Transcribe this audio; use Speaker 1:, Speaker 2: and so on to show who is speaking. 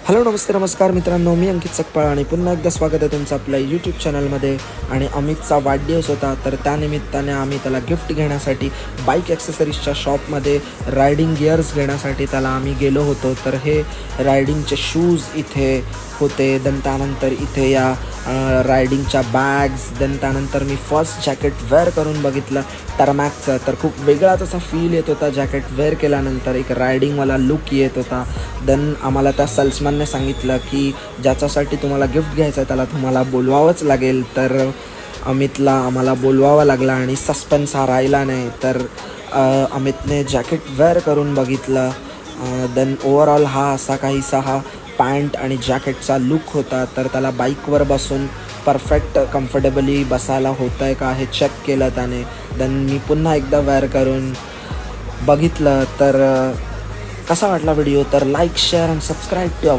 Speaker 1: Hello नमस्ते नमस्कार मित्रांनो, मी अंकित सकपाळ आणि पुन्हा एकदा स्वागत आहे तुमचं आपल्या यूट्यूब चॅनलमध्ये. आणि अमितचा वाढदिवस होता, तर त्यानिमित्ताने आम्ही त्याला गिफ्ट घेण्यासाठी बाईक ॲक्सेसरीजच्या शॉपमध्ये रायडिंग गिअर्स घेण्यासाठी त्याला आम्ही गेलो होतो. तर हे रायडिंगचे शूज इथे होते. देन त्यानंतर इथे या रायडिंगच्या बॅग्स. देन त्यानंतर मी फर्स्ट जॅकेट वेअर करून बघितलं टर्मॅकचं, तर खूप वेगळाच असा फील येत होता. जॅकेट वेअर केल्यानंतर एक रायडिंगवाला लुक येत होता. देन आम्हाला त्या सेल्समॅनने सांगितलं की ज्याच्यासाठी तुम्हाला गिफ्ट घ्यायचं आहे त्याला तुम्हाला बोलवावंच लागेल. तर अमितला आम्हाला बोलवावं लागला आणि सस्पेन्स हा राहिला नाही. तर अमितने जॅकेट वेअर करून बघितलं. देन ओव्हरऑल हा असा काहीसा हा पॅन्ट आणि जॅकेटचा लुक होता. तर त्याला बाईकवर बसून परफेक्ट कम्फर्टेबली बसायला होतं आहे का हे चेक केलं त्याने. देन मी पुन्हा एकदा वेअर करून बघितलं. तर कसा वाटला व्हिडिओ तर like share and subscribe to our